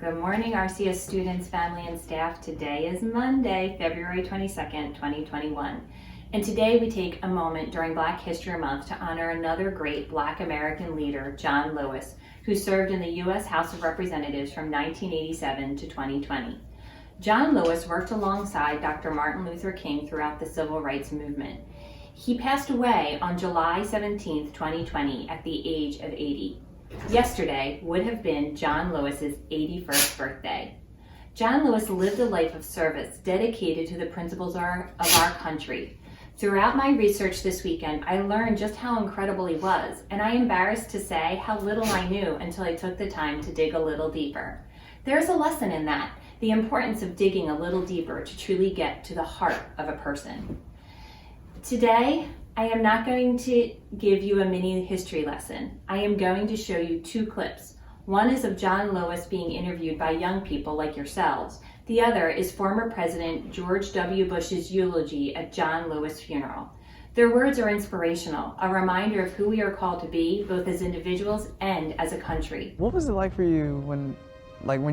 Good morning, RCS students, family, and staff. Today is Monday, February 22nd, 2021. And today we take a moment during Black History Month to honor another great Black American leader, John Lewis, who served in the U.S. House of Representatives from 1987 to 2020. John Lewis worked alongside Dr. Martin Luther King throughout the Civil Rights Movement. He passed away on July 17, 2020, at the age of 80. Yesterday would have been John Lewis's 81st birthday. John Lewis lived a life of service dedicated to the principles of our country. Throughout my research this weekend, I learned just how incredible he was, and I am embarrassed to say how little I knew until I took the time to dig a little deeper. There's a lesson in that, the importance of digging a little deeper to truly get to the heart of a person. Today, I am not going to give you a mini history lesson. I am going to show you two clips. One is of John Lewis being interviewed by young people like yourselves. The other is former President George W. Bush's eulogy at John Lewis' funeral. Their words are inspirational, a reminder of who we are called to be, both as individuals and as a country. What was it like for you when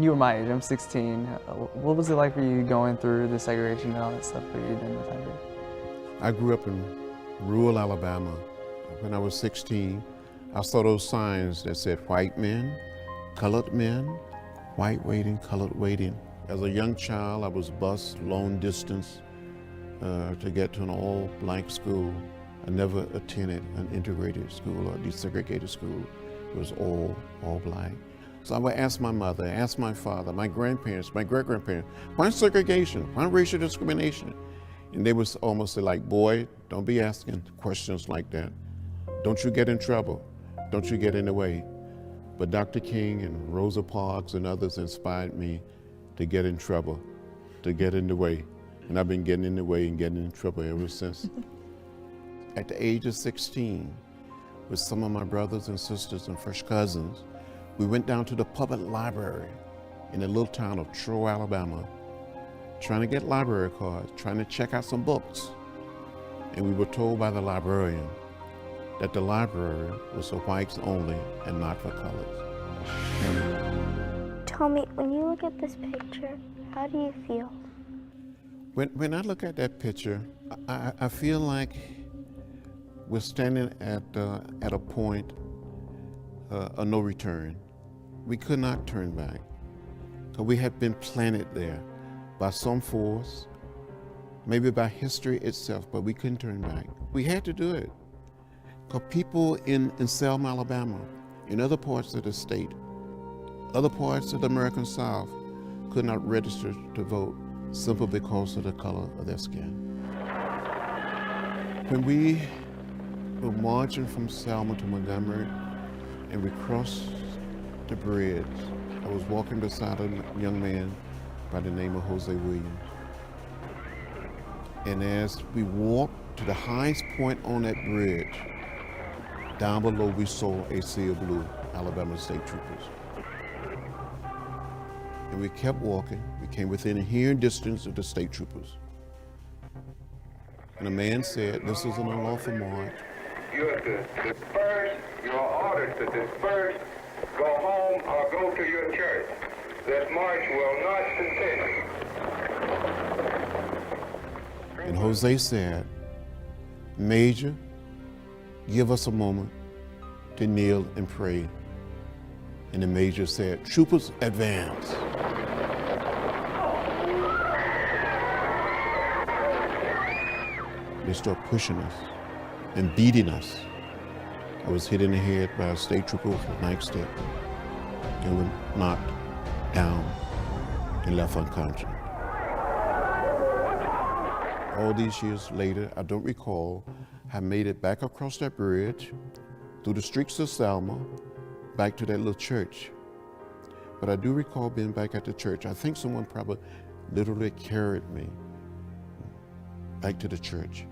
you were my age? I'm 16. What was it like for you going through the segregation and all that stuff that you did in the time period? I grew up in rural Alabama. When I was 16, I saw those signs that said white men, white waiting, colored waiting. As a young child, I was bused long distance to get to an all blank school. I never attended an integrated school or desegregated school. It was all black. So I would ask my mother, ask my father, my grandparents, my great-grandparents, why segregation? Why racial discrimination? And they was almost like, boy, don't be asking questions like that. Don't you get in trouble. Don't you get in the way. But Dr. King and Rosa Parks and others inspired me to get in trouble, to get in the way. And I've been getting in the way and getting in trouble ever since. At the age of 16, with some of my brothers and sisters and first cousins, we went down to the public library in the little town of Troy, Alabama, trying to get library cards, trying to check out some books. And we were told by the librarian that the library was for whites only and not for colors. Tommy, when you look at this picture, how do you feel? When I look at that picture, I feel like we're standing at a point of no return. We could not turn back, because we had been planted there by some force, maybe by history itself, but we couldn't turn back. We had to do it. Because people in Selma, Alabama, in other parts of the state, other parts of the American South, could not register to vote simply because of the color of their skin. When we were marching from Selma to Montgomery and we crossed the bridge, I was walking beside a young man by the name of Jose Williams. And as we walked to the highest point on that bridge, down below we saw a sea of blue, Alabama State Troopers. And we kept walking. We came within a hearing distance of the State Troopers. And a man said, "This is an unlawful march." You have to disperse. You are ordered to disperse, go home, or go to your church. This march will not continue. And Jose said, "Major, give us a moment to kneel and pray." And the major said, "Troopers, advance." They started pushing us and beating us. I was hit in the head by a state trooper with a nightstick and was knocked down and left unconscious. All these years later, I don't recall, I made it back across that bridge, through the streets of Selma, back to that little church. But I do recall being back at the church. I think someone probably literally carried me back to the church.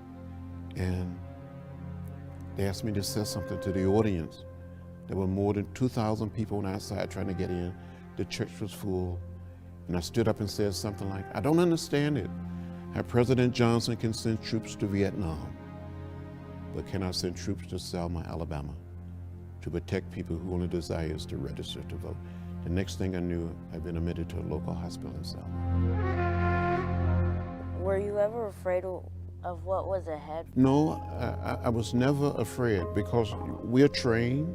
And they asked me to say something to the audience. There were more than 2,000 people on the outside trying to get in. The church was full. And I stood up and said something like, "I don't understand it. How President Johnson can send troops to Vietnam, but cannot send troops to Selma, Alabama, to protect people who only desire to register to vote." The next thing I knew, I'd been admitted to a local hospital in Selma. Were you ever afraid of what was ahead? No, I was never afraid because we're trained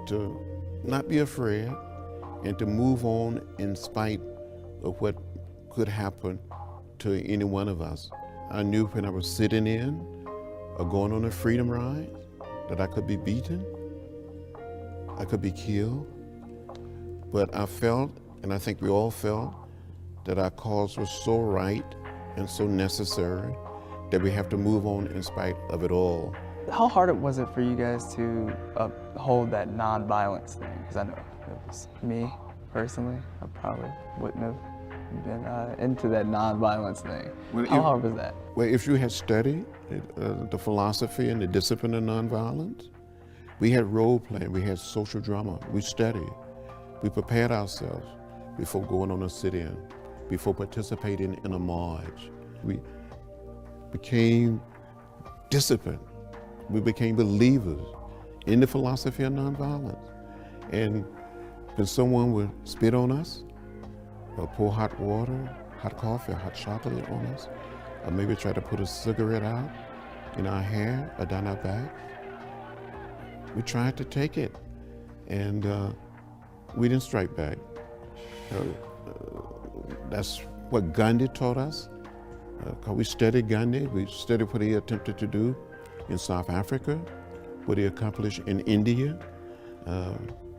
to not be afraid and to move on in spite of what could happen to any one of us. I knew when I was sitting in or going on a freedom ride that I could be beaten, I could be killed, but I felt, and I think we all felt, that our cause was so right and so necessary that we have to move on in spite of it all. How hard was it for you guys to uphold that nonviolence thing? Because I know it was me, personally, I probably wouldn't have been into that nonviolence thing. Well, How hard was that? Well, if you had studied the philosophy and the discipline of nonviolence, we had role playing, we had social drama, we studied, we prepared ourselves before going on a sit-in, before participating in a march. We became disciplined. We became believers in the philosophy of nonviolence. And when someone would spit on us, or pour hot water, hot coffee, or hot chocolate on us, or maybe try to put a cigarette out in our hair or down our back, we tried to take it. And we didn't strike back. That's what Gandhi taught us. Because we studied Gandhi, we studied what he attempted to do in South Africa, what he accomplished in India.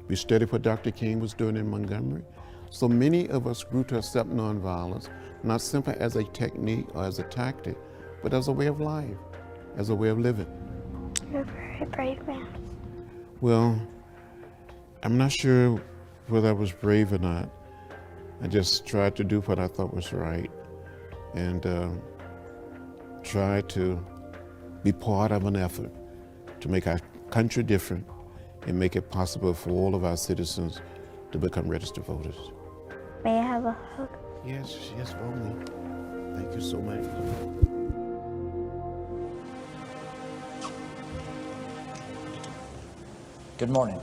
We studied what Dr. King was doing in Montgomery. So many of us grew to accept nonviolence, not simply as a technique or as a tactic, but as a way of life, as a way of living. You're a very brave man. Well, I'm not sure whether I was brave or not. I just tried to do what I thought was right and tried to be part of an effort to make our country different and make it possible for all of our citizens to become registered voters. May I have a hug? Yes, for me. Thank you so much. Good morning.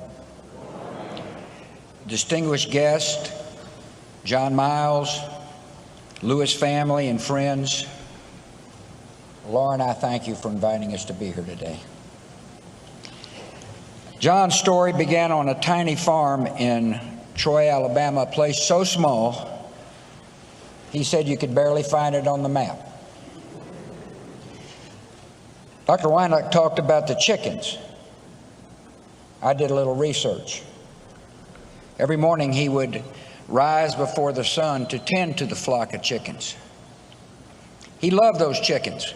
Distinguished guest, John Miles, Lewis family and friends, Lauren, I thank you for inviting us to be here today. John's story began on a tiny farm in Troy, Alabama, a place so small, he said you could barely find it on the map. Dr. Weinach talked about the chickens. I did a little research. Every morning he would rise before the sun to tend to the flock of chickens. He loved those chickens.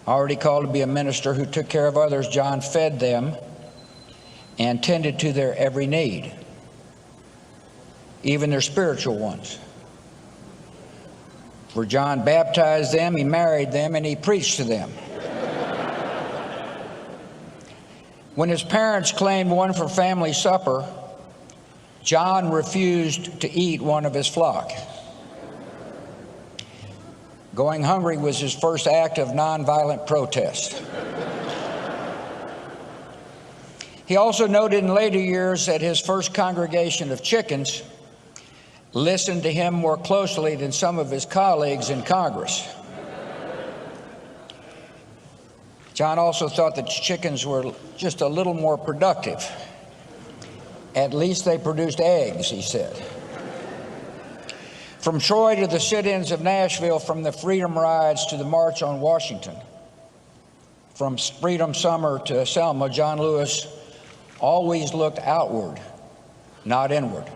Already called to be a minister who took care of others, John fed them and tended to their every need, even their spiritual ones. For John baptized them, he married them, and he preached to them. When his parents claimed one for family supper, John refused to eat one of his flock. Going hungry was his first act of nonviolent protest. He also noted in later years that his first congregation of chickens listened to him more closely than some of his colleagues in Congress. John also thought that chickens were just a little more productive. At least they produced eggs, he said. From Troy to the sit-ins of Nashville, from the Freedom Rides to the March on Washington, from Freedom Summer to Selma, John Lewis always looked outward, not inward.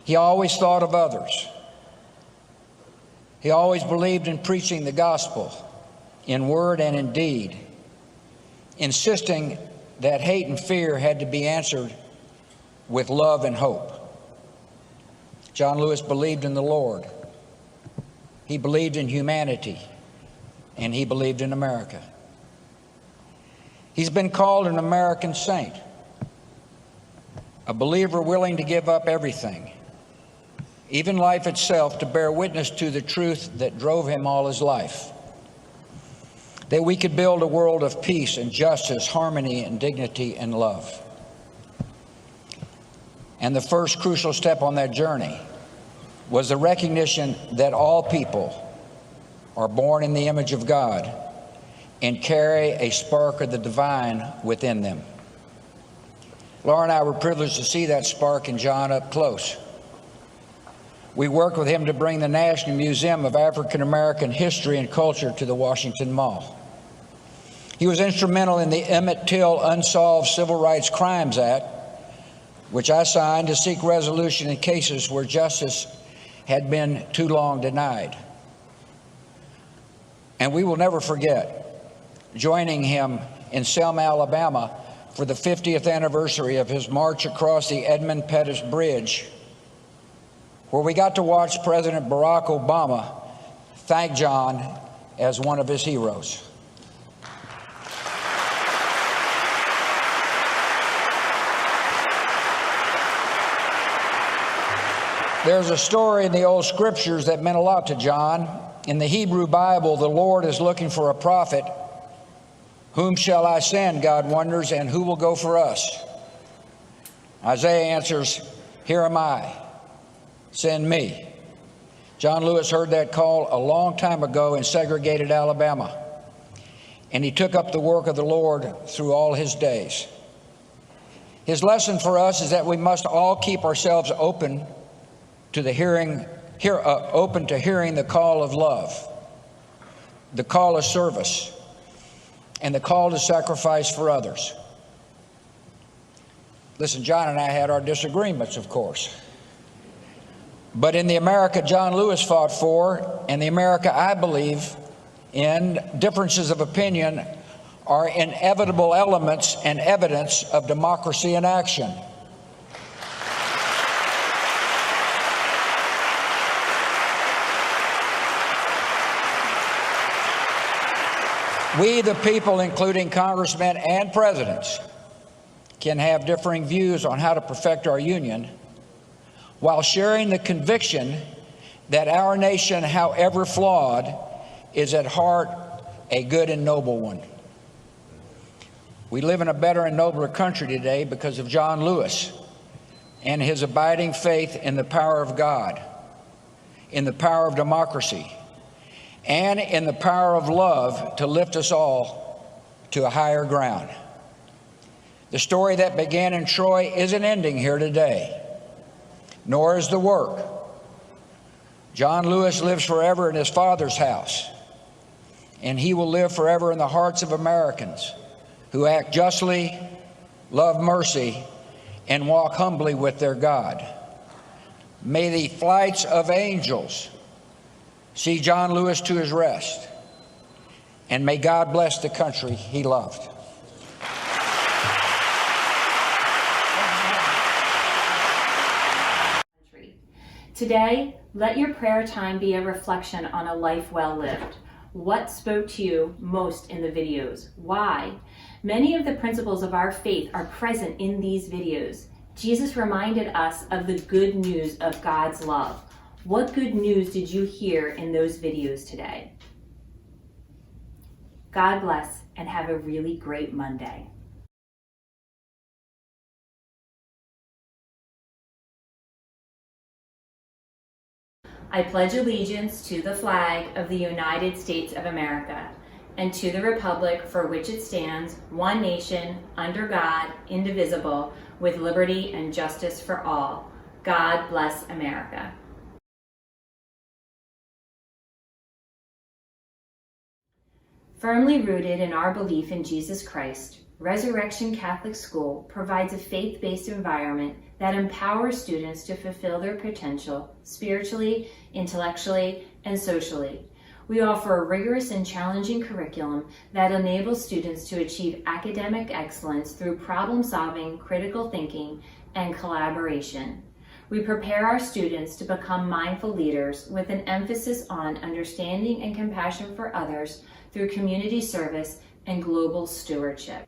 He always thought of others. He always believed in preaching the gospel in word and in deed, insisting that hate and fear had to be answered with love and hope. John Lewis believed in the Lord. He believed in humanity, and he believed in America. He's been called an American saint, a believer willing to give up everything, even life itself, to bear witness to the truth that drove him all his life, that we could build a world of peace and justice, harmony and dignity and love. And the first crucial step on that journey was the recognition that all people are born in the image of God and carry a spark of the divine within them. Laura and I were privileged to see that spark in John up close. We worked with him to bring the National Museum of African American History and Culture to the Washington Mall. He was instrumental in the Emmett Till Unsolved Civil Rights Crimes Act, which I signed to seek resolution in cases where justice had been too long denied. And we will never forget joining him in Selma, Alabama for the 50th anniversary of his march across the Edmund Pettus Bridge, where we got to watch President Barack Obama thank John as one of his heroes. There's a story in the old scriptures that meant a lot to John. In the Hebrew Bible, the Lord is looking for a prophet. Whom shall I send, God wonders, and who will go for us? Isaiah answers, here am I, send me. John Lewis heard that call a long time ago in segregated Alabama, and he took up the work of the Lord through all his days. His lesson for us is that we must all keep ourselves open to the hearing the call of love, the call of service, and the call to sacrifice for others. Listen, John and I had our disagreements, of course. But in the America John Lewis fought for, and the America I believe in, differences of opinion are inevitable elements and evidence of democracy in action. We, the people, including congressmen and presidents, can have differing views on how to perfect our union while sharing the conviction that our nation, however flawed, is at heart a good and noble one. We live in a better and nobler country today because of John Lewis and his abiding faith in the power of God, in the power of democracy, and in the power of love to lift us all to a higher ground. The story that began in Troy isn't ending here today, nor is the work. John Lewis lives forever in his Father's house, and he will live forever in the hearts of Americans who act justly, love mercy, and walk humbly with their God. May the flights of angels see John Lewis to his rest, and may God bless the country he loved. Today, let your prayer time be a reflection on a life well lived. What spoke to you most in the videos? Why? Many of the principles of our faith are present in these videos. Jesus reminded us of the good news of God's love. What good news did you hear in those videos today? God bless and have a really great Monday. I pledge allegiance to the flag of the United States of America and to the republic for which it stands, one nation, under God, indivisible, with liberty and justice for all. God bless America. Firmly rooted in our belief in Jesus Christ, Resurrection Catholic School provides a faith-based environment that empowers students to fulfill their potential spiritually, intellectually, and socially. We offer a rigorous and challenging curriculum that enables students to achieve academic excellence through problem-solving, critical thinking, and collaboration. We prepare our students to become mindful leaders with an emphasis on understanding and compassion for others through community service and global stewardship.